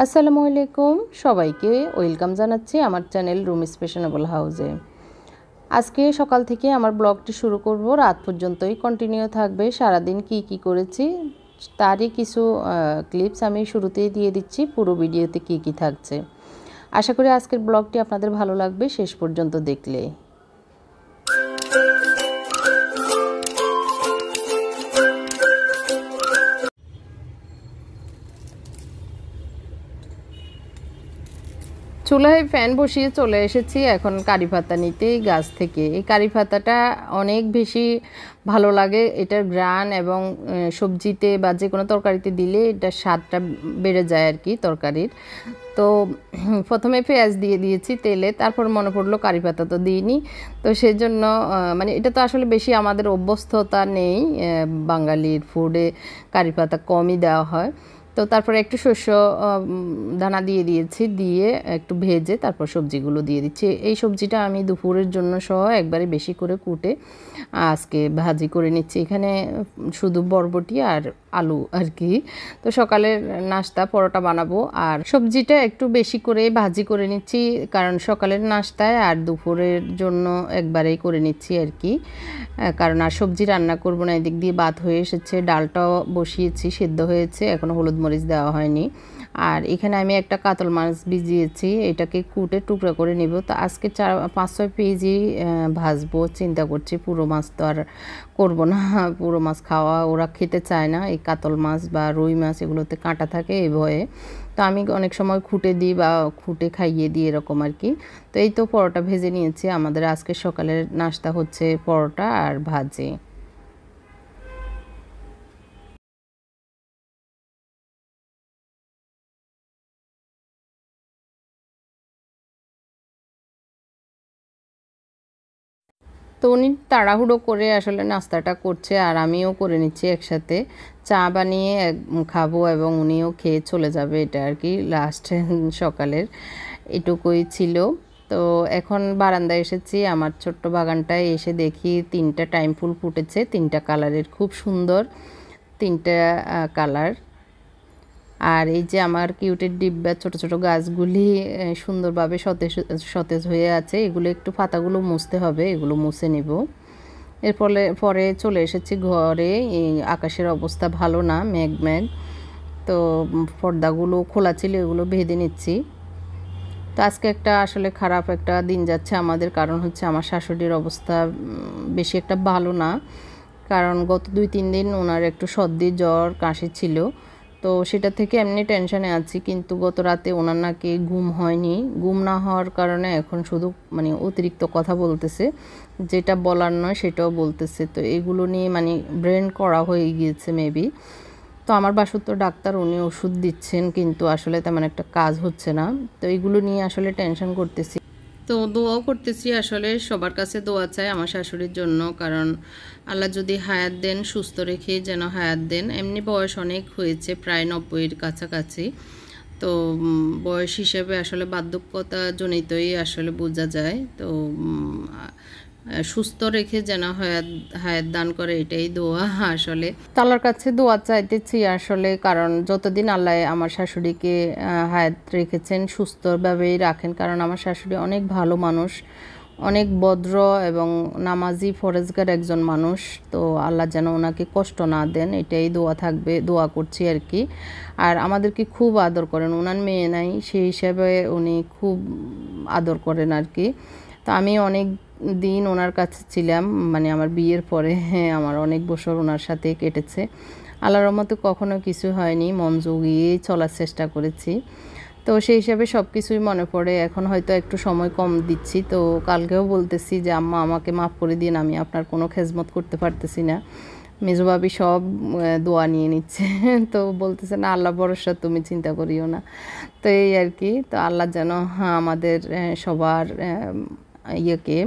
আসসালামু আলাইকুম সবাইকে ওয়েলকাম জানাচ্ছি আমার চ্যানেল রুমিস ফ্যাশনেবল হাউসে। আজকে সকাল থেকে আমার ব্লগটি শুরু করব, রাত পর্যন্তই কন্টিনিউ থাকবে। সারাদিন কি করেছি তারই কিছু ক্লিপস আমি শুরুতেই দিয়ে দিচ্ছি, পুরো ভিডিওতে কি থাকছে। আশা করি আজকের ব্লগটি আপনাদের ভালো লাগবে শেষ পর্যন্ত দেখলে। চুলায় ফ্যান বসিয়ে চলে এসেছি এখন কারি পাতা নিতে গাছ থেকে। এই কারি পাতাটা অনেক বেশি ভালো লাগে, এটার ঘ্রাণ এবং সবজিতে বা যে কোনো তরকারিতে দিলে এটার স্বাদটা বেড়ে যায় আর কি তরকারির। তো প্রথমে পেঁয়াজ দিয়ে দিয়েছি তেলে, তারপর মনে পড়লো কারি পাতা তো দিইনি। তো সেই জন্য মানে এটা তো আসলে বেশি আমাদের অভ্যস্ততা নেই, বাঙালির ফুডে কারি পাতা কমই দেওয়া হয়। তো তারপরে একটু শস্য দানা দিয়ে দিয়েছি, দিয়ে একটু ভেজে তারপর সবজিগুলো দিয়ে দিচ্ছি। এই সবজিটা আমি দুপুরের জন্য সহ একবারে বেশি করে কুটে আজকে ভাজি করে নিচ্ছি। এখানে শুধু বরবটি আর আলু আর কি। তো সকালের নাস্তা পরোটা বানাবো আর সবজিটা একটু বেশি করে ভাজি করে নিচ্ছি, কারণ সকালের নাস্তায় আর দুপুরের জন্য একবারেই করে নিচ্ছি আর কি। কারণ আর সবজি রান্না করবো না। এদিক দিয়ে ভাত হয়ে এসেছে, ডালটাও বসিয়েছি, সেদ্ধ হয়েছে, এখনও হলুদ মরিচ দেওয়া হয়নি। আর এখানে আমি একটা কাতল মাছ ভিজিয়েছি, এটাকে কুটে টুকরো করে নিব। তো আজকে 4-5-6 কেজি ভাজবো চিন্তা করছি। পুরো মাছ তো আর করবো না, পুরো মাছ খাওয়া ওরা খেতে চায় না। এই কাতল মাছ বা রুই মাছ এগুলোতে কাঁটা থাকে এই ভয়ে। তো আমি অনেক সময় খুঁটে দিই বা খুঁটে খাইয়ে দিই এরকম আর কি। তো এই তো পরোটা ভেজে নিয়েছি। আমাদের আজকে সকালের নাস্তা হচ্ছে পরোটা আর ভাজি। তো উনি তাড়াহুড়ো করে আসলে নাস্তাটা করছে আর আমিও করে নিচ্ছি একসাথে। চা বানিয়ে খাবো এবং উনিও খেয়ে চলে যাবে, এটা আর কি লাস্ট সকালের এটুকুই ছিল। তো এখন বারান্দায় এসেছি, আমার ছোট্ট বাগানটায় এসে দেখি 3টা টাইম ফুল ফুটেছে, 3টা কালারের, খুব সুন্দর 3টা কালার। আর এই যে আমার কিউটের ডিব্বা ছোট ছোট গাছগুলি সুন্দরভাবে সতেজ সতেজ হয়ে আছে। এগুলো একটু পাতাগুলো মুছতে হবে, এগুলো মুছে নিব। এর ফলে পরে চলে এসেছি ঘরে। এই আকাশের অবস্থা ভালো না, মেঘ মেঘ। তো পর্দাগুলো খোলা ছিল, এগুলো বেঁধে নিচ্ছি। তো আজকে একটা আসলে খারাপ একটা দিন যাচ্ছে আমাদের, কারণ হচ্ছে আমার শাশুড়ির অবস্থা বেশি একটা ভালো না। কারণ গত 2-3 দিন ওনার একটু সর্দি জ্বর কাশি ছিল। তো সেটা থেকে এমনি টেনশনে আছি, কিন্তু গত রাতে ওনার নাকি ঘুম হয়নি। ঘুম না হওয়ার কারণে এখন শুধু মানে অতিরিক্ত কথা বলতেছে, যেটা বলার নয় সেটাও বলতেছে। তো এগুলো নিয়ে মানে ব্রেন করা হয়ে গিয়েছে মেবি। তো আমার বাসুর তো ডাক্তার, উনি ওষুধ দিচ্ছেন, কিন্তু আসলে তেমন একটা কাজ হচ্ছে না। তো এইগুলো নিয়ে আসলে টেনশন করতেছি। তো দোয়াও করতেছি, আসলে সবার কাছে দোয়া চাই আমার শাশুড়ির জন্য, কারণ আল্লাহ যদি হায়াত দেন, সুস্থ রেখে যেন হায়াত দেন। এমনি বয়স অনেক হয়েছে, প্রায় 90-এর কাছাকাছি। তো বয়স হিসেবে আসলে বার্ধক্যতা জনিতই আসলে বোঝা যায়। তো সুস্থ রেখে যেন হায়াত হায়াত দান করে, এটাই দোয়া আসলে। আল্লাহর কাছে দোয়া চাইতেছি আসলে, কারণ যতদিন আল্লাহ আমার শাশুড়িকে হায়াত রেখেছেন সুস্থভাবেই রাখেন। কারণ আমার শাশুড়ি অনেক ভালো মানুষ, অনেক ভদ্র এবং নামাজি ফরেজগার একজন মানুষ। তো আল্লাহ যেন ওনাকে কষ্ট না দেন, এটাই দোয়া থাকবে, দোয়া করছি আর কি। আর আমাদেরকে খুব আদর করেন, ওনার মেয়ে নাই সেই হিসাবে উনি খুব আদর করেন আর কি। তো আমি অনেক দিন ওনার কাছে ছিলাম, মানে আমার বিয়ের পরে। হ্যাঁ, আমার অনেক বছর ওনার সাথে কেটেছে। আল্লাহর রহমতে কখনো কিছু হয়নি, মন জুগিয়েই চলার চেষ্টা করেছি। তো সেই হিসাবে সব কিছুই মনে পড়ে। এখন হয়তো একটু সময় কম দিচ্ছি, তো কালকেও বলতেছি যে আম্মা আমাকে মাফ করে দিন, আমি আপনার কোনো খেজমত করতে পারতেছি না। মেজো ভাবি সব দোয়া নিয়ে নিচ্ছে। তো বলতেছে না, আল্লাহ ভরসা, তুমি চিন্তা করিও না। তো এই আর কি। তো আল্লাহ যেন আমাদের সবার ইয়েকে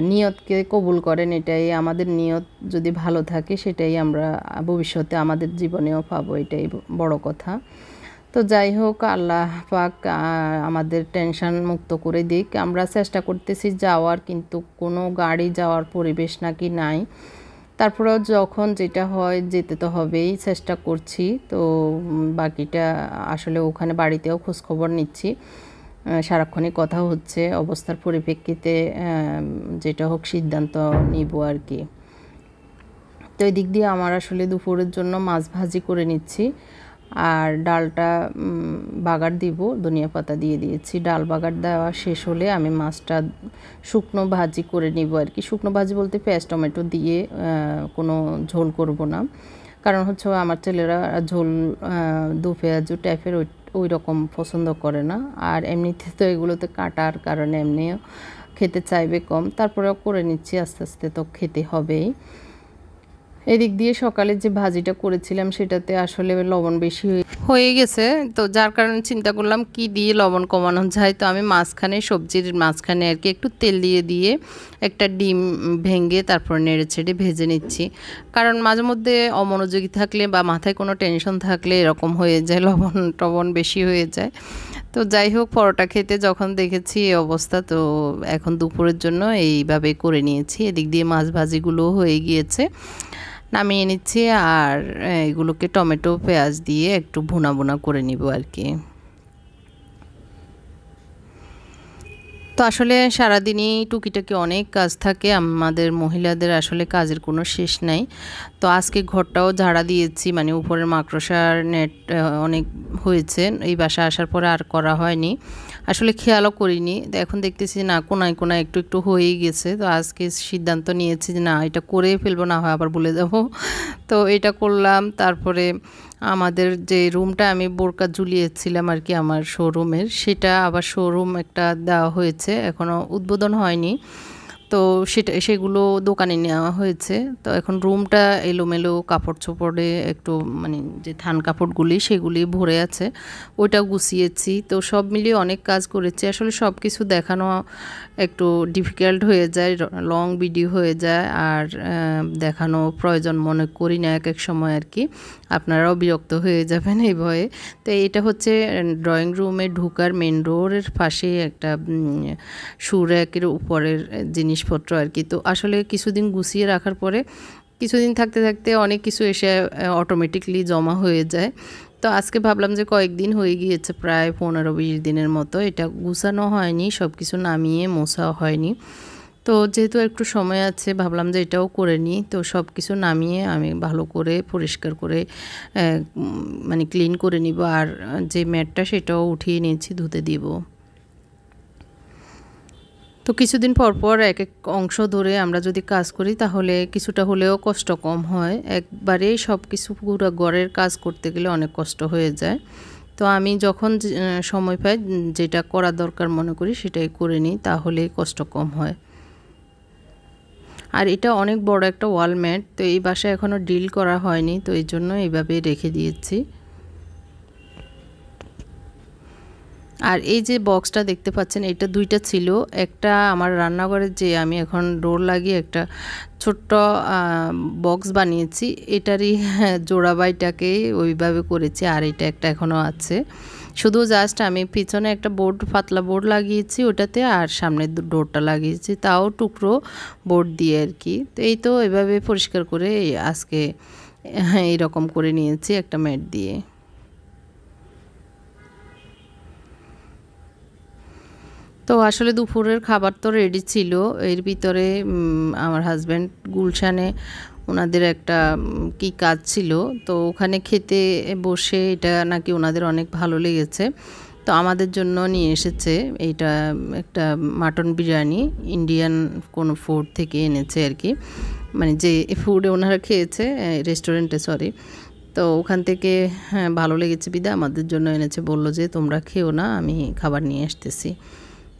নিয়তকে কবুল করেন, এটাই আমাদের নিয়ত। যদি ভালো থাকে সেটাই আমরা ভবিষ্যতে আমাদের জীবনেও পাবো, এটাই বড় কথা। তো যাই হোক, আল্লাহ পাক আমাদের টেনশন মুক্ত করে দিক। আমরা চেষ্টা করতেছি যাওয়ার, কিন্তু কোনো গাড়ি যাওয়ার পরিবেশ নাকি নাই। তারপরেও যখন যেটা হয় যেতে তো হবেই, চেষ্টা করছি। তো বাকিটা আসলে ওখানে বাড়িতেও খোঁজখবর নিচ্ছি, সারাক্ষণই কথা হচ্ছে, অবস্থার পরিপ্রেক্ষিতে যেটা হোক সিদ্ধান্ত নিব আর কি। তো এই দিক দিয়ে আমার আসলে দুপুরের জন্য মাছ ভাজি করে নিচ্ছি, আর ডালটা বাগার দিব, ধনিয়া পাতা দিয়ে দিয়েছি। ডাল বাগার দেওয়া শেষ হলে আমি মাছটা শুকনো ভাজি করে নিব আর কি। শুকনো ভাজি বলতে পেঁয়াজ টমেটো দিয়ে কোনো ঝোল করব না, কারণ হচ্ছে আমার ছেলেরা ঝোল দু পেঁয়াজু টাইপের ওই রকম পছন্দ করে না, আর এমনিতে তো এগুলোতে কাটার কারণে এমনিও খেতে চাইবে কম। তারপরেও করে নিচ্ছি, আস্তে আস্তে তো খেতে হবেই। এদিক দিয়ে সকালে যে ভাজিটা করেছিলাম সেটাতে আসলে লবণ বেশি হয়ে গেছে, তো যার কারণে চিন্তা করলাম কি দিয়ে লবণ কমানো যায়। তো আমি মাঝখানে সবজির মাঝখানে আর কি একটু তেল দিয়ে একটা ডিম ভেঙে তারপর নেড়ে ছেড়ে ভেজে নিচ্ছি, কারণ মাঝে মধ্যে অমনোযোগী থাকলে বা মাথায় কোনো টেনশন থাকলে এরকম হয়ে যায়, লবণ টবণ বেশি হয়ে যায়। তো যাই হোক, পরোটা খেতে যখন দেখেছি এই অবস্থা, তো এখন দুপুরের জন্য এইভাবে করে নিয়েছি। এদিক দিয়ে মাছ ভাজিগুলো হয়ে গিয়েছে, নামিয়ে নিচ্ছি, আর এগুলোকে টমেটো পেঁয়াজ দিয়ে একটু ভুনা ভুনা করে নিব আর কি। তো আসলে সারাদিনই টুকিটাকি অনেক কাজ থাকে আমাদের মহিলাদের, আসলে কাজের কোনো শেষ নাই। তো আজকে ঘরটাও ঝাড়া দিয়েছি, মানে উপরের মাকড়সার নেট অনেক হয়েছে, এই বাসা আসার পরে আর করা হয়নি, আসলে খেয়ালও করিনি। এখন দেখতেছি না কোনায় কোনায় একটু একটু হয়েই গেছে। তো আজকে সিদ্ধান্ত নিয়েছি যে না, এটা করে ফেলবো, না হয় আবার ভুলে যাব। তো এটা করলাম। তারপরে আমাদের যে রুমটা আমি বোরকা ঝুলিয়েছিলাম আর কি আমার শোরুমের, সেটা আবার শোরুম একটা দেওয়া হয়েছে, এখনও উদ্বোধন হয়নি। তো সেগুলো দোকানে নেওয়া হয়েছে। তো এখন রুমটা এলোমেলো, কাপড় চোপড়ে একটু মানে যে থান কাপড়গুলি সেগুলি ভরে আছে, ওইটা গুছিয়েছি। তো সব মিলিয়ে অনেক কাজ করেছি, আসলে সব কিছু দেখানো একটু ডিফিকাল্ট হয়ে যায়, লং ভিডিও হয়ে যায়, আর দেখানো প্রয়োজন মনে করি না এক এক সময় আর কি। আপনারাও বিরক্ত হয়ে যাবেন এই ভয়ে। তো এটা হচ্ছে ড্রয়িং রুমে ঢুকার মেন ডোরের পাশে একটা শু র্যাকের উপরের জিনিসপত্র আর কি। তো আসলে কিছুদিন গুছিয়ে রাখার পরে কিছুদিন থাকতে থাকতে অনেক কিছু এসে অটোমেটিকলি জমা হয়ে যায়। তো আজকে ভাবলাম যে কয়েকদিন হয়ে গিয়েছে, প্রায় 15-20 দিনের মতো, এটা গুছানো হয়নি, সব কিছু নামিয়ে মোছাও হয়নি। তো যেহেতু একটু সময় আছে ভাবলাম যে এটাও করে নিই। তো সব কিছু নামিয়ে আমি ভালো করে পরিষ্কার করে মানে ক্লিন করে নিব, আর যে ম্যাটটা সেটাও উঠিয়ে নিয়েছি, ধুতে দিব। তো কিছুদিন পর পর এক এক অংশ ধরে আমরা যদি কাজ করি তাহলে কিছুটা হলেও কষ্ট কম হয়। একবারেই সব কিছু পুরো ঘরের কাজ করতে গেলে অনেক কষ্ট হয়ে যায়। তো আমি যখন সময় পাই যেটা করা দরকার মনে করি সেটাই করে নিই, তাহলে কষ্ট কম হয়। আর এটা অনেক বড় একটা ওয়াল ম্যাট, তো এই বাসায় এখনও ডিল করা হয়নি, তো এই জন্য এইভাবে রেখে দিয়েছি। আর এই যে বক্সটা দেখতে পাচ্ছেন, এটা দুইটা ছিল, একটা আমার রান্নাঘরের যে আমি এখন ডোর লাগিয়ে একটা ছোট্ট বক্স বানিয়েছি, এটারই জোড়াবাইটাকেই ওইভাবে করেছি, আর এটা একটা এখনও আছে। শুধু জাস্ট আমি পিছনে একটা বোর্ড, পাতলা বোর্ড লাগিয়েছি ওটাতে, আর সামনের ডোরটা লাগিয়েছি তাও টুকরো বোর্ড দিয়ে আর কি। তো এই তো এভাবে পরিষ্কার করে আজকে এইরকম করে নিয়েছি একটা ম্যাট দিয়ে। তো আসলে দুপুরের খাবার তো রেডি ছিল, এর ভিতরে আমার হাজব্যান্ড গুলশানে ওনাদের একটা কি কাজ ছিল, তো ওখানে খেতে বসে এটা নাকি ওনাদের অনেক ভালো লেগেছে, তো আমাদের জন্য নিয়ে এসেছে। এইটা একটা মাটন বিরিয়ানি, ইন্ডিয়ান কোনো ফুড থেকে এনেছে আর কি, মানে যে ফুডে ওনারা খেয়েছে রেস্টুরেন্টে, সরি। তো ওখান থেকে হ্যাঁ ভালো লেগেছে বিদা আমাদের জন্য এনেছে, বললো যে তোমরা খেও না, আমি খাবার নিয়ে আসতেছি।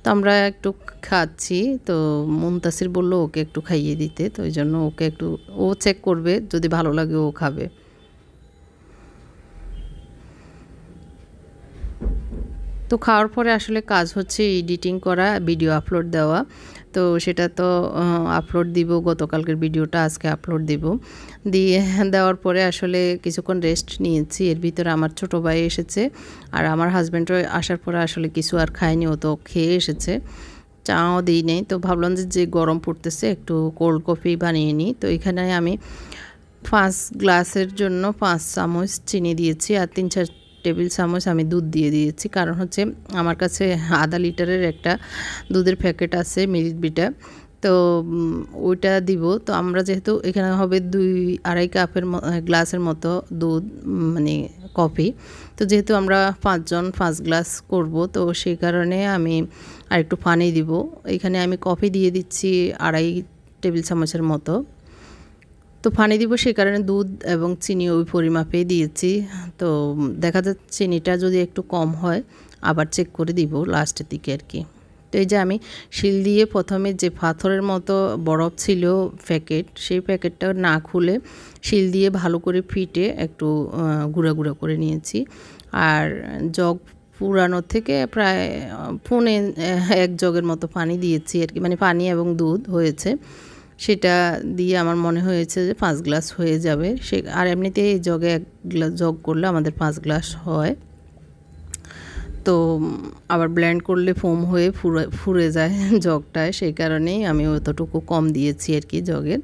তো আমরা একটু খাচ্ছি, তো মুনতাসির বললো ওকে একটু খাইয়ে দিতে, তো ওই জন্য ওকে একটু, ও চেক করবে, যদি ভালো লাগে ও খাবে। তো খাওয়ার পরে আসলে কাজ হচ্ছে এডিটিং করা, ভিডিও আপলোড দেওয়া। তো সেটা তো আপলোড দিব, গতকালকের ভিডিওটা আজকে আপলোড দিব, দিয়ে দেওয়ার পরে আসলে কিছুক্ষণ রেস্ট নিয়েছি। এর ভিতরে আমার ছোটো ভাই এসেছে, আর আমার হাজব্যান্ডও আসার পরে আসলে কিছু আর খায়নি, ও তো খেয়ে এসেছে। চাও দিই নেই, তো ভাবলাম যে গরম পড়তেছে একটু কোল্ড কফি বানিয়ে নিই। তো এখানে আমি 5 গ্লাসের জন্য 5 চামচ চিনি দিয়েছি আর 3-4 টেবিল চামচ আমি দুধ দিয়ে দিয়েছি। কারণ হচ্ছে আমার কাছে আধা লিটারের একটা দুধের প্যাকেট আছে মিল্ক বিটা, তো ওইটা দিব। তো আমরা যেহেতু এখানে হবে 2-2.5 কাপের গ্লাসের মতো দুধ মানে কফি, তো যেহেতু আমরা 5 জন 5 গ্লাস করব, তো সেই কারণে আমি আর একটু পানি দিব। এখানে আমি কফি দিয়ে দিচ্ছি 2.5 টেবিল চামচের মতো। তো পানি দিব সেই কারণে দুধ এবং চিনি ওই পরিমাপেই দিয়েছি। তো দেখা যাচ্ছে চিনিটা যদি একটু কম হয় আবার চেক করে দিব লাস্টের দিকে আর কি। তো এই যে আমি শিল দিয়ে প্রথমে যে পাথরের মতো বরফ ছিল প্যাকেট, সেই প্যাকেটটা না খুলে শিল দিয়ে ভালো করে ফিটে একটু গুঁড়া গুঁড়া করে নিয়েছি। আর জগ পুরানো থেকে প্রায় 1 জগের মতো পানি দিয়েছি আর কি, মানে পানি এবং দুধ হয়েছে, সেটা দিয়ে আমার মনে হয়েছে যে 5 গ্লাস হয়ে যাবে। আর এমনিতে এই জগে 1 গ্লাস জগ করলে আমাদের 5 গ্লাস হয়। তো আবার ব্লেন্ড করলে ফোম হয়ে ফুরে যায় জগটায়, সেই কারণেই আমি অতটুকু কম দিয়েছি আর কি জগের।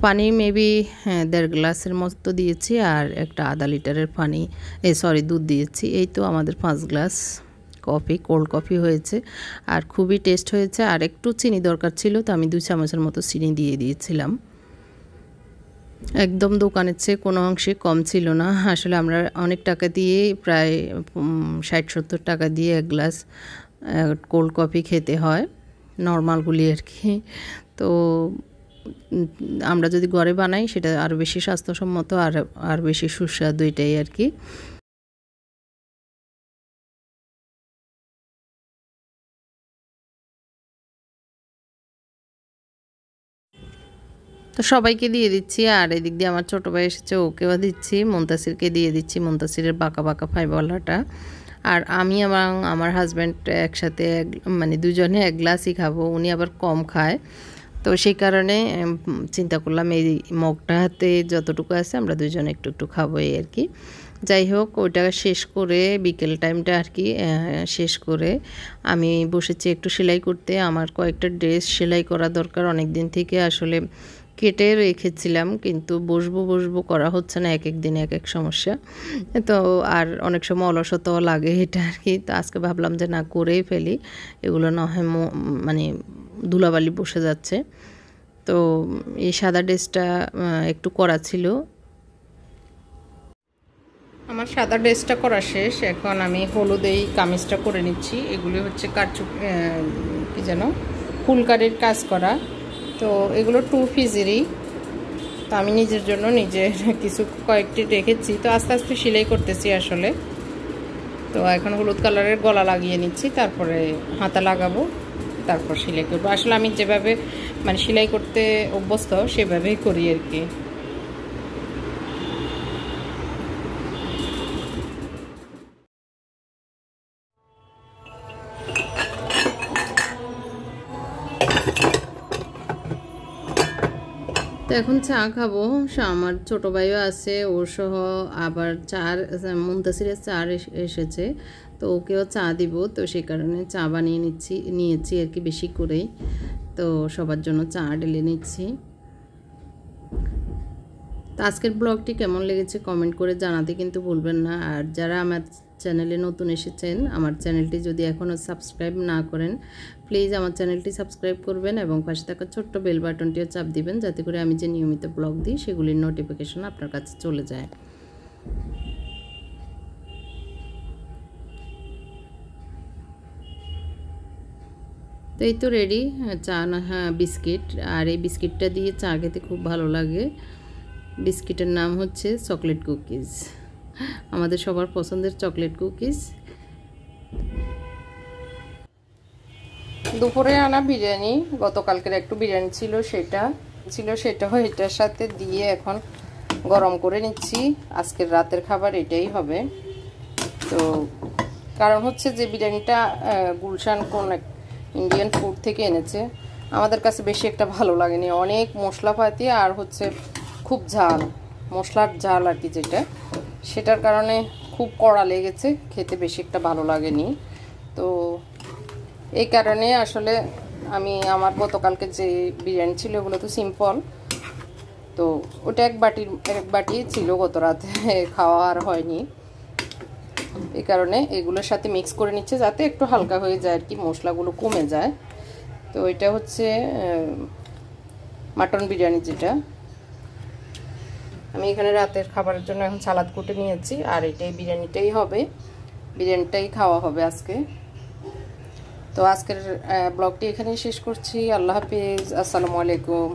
পানি মেবি 1.5 গ্লাসের মতো দিয়েছি আর একটা আধা লিটারের দুধ দিয়েছি। এই তো আমাদের 5 গ্লাস কফি, কোল্ড কফি হয়েছে আর খুবই টেস্ট হয়েছে। আর একটু চিনি দরকার ছিল, তো আমি 2 চামচের মতো চিনি দিয়ে দিয়েছিলাম। একদম দোকানের চেয়ে কোনো অংশে কম ছিল না। আসলে আমরা অনেক টাকা দিয়ে প্রায় 60-70 টাকা দিয়ে 1 গ্লাস কোল্ড কফি খেতে হয়, নর্মালগুলি আর কি। তো আমরা যদি ঘরে বানাই সেটা আরও বেশি স্বাস্থ্যসম্মত আর বেশি সুস্বাদু, এটাই আর কি। তো সবাইকে দিয়ে দিচ্ছি। আর এদিক দিয়ে আমার ছোটো ভাই এসেছে, ওকেও দিচ্ছি, মুনতাসিরকে দিয়ে দিচ্ছি, মুনতাসিরের বাঁকা বাঁকা ফাইবারওয়ালাটা। আর আমি এবং আমার হাজব্যান্ড একসাথে মানে দুজনে 1 গ্লাসই খাবো, উনি আবার কম খায়। তো সেই কারণে চিন্তা করলাম এই মগটাতে যতটুকু আছে আমরা দুজনে একটু একটু খাবো এই আর কি। যাই হোক, ওইটা শেষ করে বিকেল টাইমটা আর কি শেষ করে আমি বসেছি একটু সেলাই করতে। আমার কয়েকটা ড্রেস সেলাই করা দরকার, অনেক দিন থেকে আসলে কেটে রেখেছিলাম, কিন্তু বসবো করা হচ্ছে না, এক দিনে এক সমস্যা। তো আর অনেক সময় অলসতাও লাগে এটা আর কি। তো আজকে ভাবলাম যে না, করেই ফেলি, এগুলো না হয় মানে ধুলাবালি বসে যাচ্ছে। তো এই সাদা ড্রেসটা একটু করা ছিল। আমার সাদা ড্রেসটা করা শেষ, এখন আমি হলুদেই কামিজটা করে নিচ্ছি। এগুলি হচ্ছে কি যেন ফুলকারির কাজ করা, তো এগুলো 2 পিসেরই। তো আমি নিজের জন্য কয়েকটি রেখেছি, তো আস্তে আস্তে সেলাই করতেছি আসলে। তো এখন হলুদ কালারের গলা লাগিয়ে নিচ্ছি, তারপরে হাতা লাগাবো, তারপর সেলাই করবো। আসলে আমি যেভাবে মানে সেলাই করতে অভ্যস্ত সেভাবেই করি আর কি। তো এখন চা খাবো, আমার ছোটো ভাইও আছে ওর সহ, আবার মুনতাসিরের চা এসেছে, তো ওকেও চা দিব। তো সেই কারণে চা বানিয়ে নিয়েছি আর কি বেশি করেই। তো সবার জন্য চা ঢেলে নিচ্ছি। তো আজকের ব্লগটি কেমন লেগেছে কমেন্ট করে জানাতে কিন্তু ভুলবেন না। আর যারা আমার চ্যানেলে নতুন এসেছেন, আমার চ্যানেলটি যদি এখনও সাবস্ক্রাইব না করেন, প্লিজ আমার চ্যানেলটি সাবস্ক্রাইব করবেন এবং পাশে থাকা ছোট্ট বেল বাটনটিও চাপ দিবেন, যাতে করে আমি যে নিয়মিত ব্লগ দিই সেগুলির নোটিফিকেশন আপনার কাছে চলে যায়। তো এই তো রেডি চা না, হ্যাঁ বিস্কিট, আর এই বিস্কিটটা দিয়ে চা খেতে খুব ভালো লাগে। বিস্কিটের নাম হচ্ছে চকলেট কুকিজ, আমাদের সবার পছন্দের চকলেট কুকিজ। দুপুরে আনা বিরিয়ানি, গতকালকের একটু বিরিয়ানি ছিল, সেটা এটার সাথে দিয়ে এখন গরম করে নিচ্ছি। আজকের রাতের খাবার এটাই হবে। তো কারণ হচ্ছে যে বিরিয়ানিটা গুলশান কোন ইন্ডিয়ান ফুড থেকে এনেছে, আমাদের কাছে বেশি একটা ভালো লাগেনি, অনেক মশলাপাতি আর হচ্ছে খুব ঝাল, মশলার ঝাল আর কি, সেটার কারণে খুব কড়া লেগেছে, খেতে বেশি একটা ভালো লাগেনি। তো এই কারণে আসলে আমি আমার গতকালকে যে বিরিয়ানি ছিল ওগুলো তো সিম্পল, তো ওটা এক বাটি ছিল গত রাতে, খাওয়া আর হয়নি। এই কারণে এগুলোর সাথে মিক্স করে নিচ্ছে যাতে একটু হালকা হয়ে যায় আর কি, মশলাগুলো কমে যায়। তো এটা হচ্ছে মাটন বিরিয়ানি যেটা আমি এখানে রাতের খাবারের জন্য এখন সালাদ কুটে নিয়েছি, আর এটাই বিরিয়ানিটাই হবে, বিরিয়ানিটাই খাওয়া হবে আজকে। তো আজকের ব্লগটি এখানেই শেষ করছি। আল্লাহ হাফিজ, আসসালামু আলাইকুম।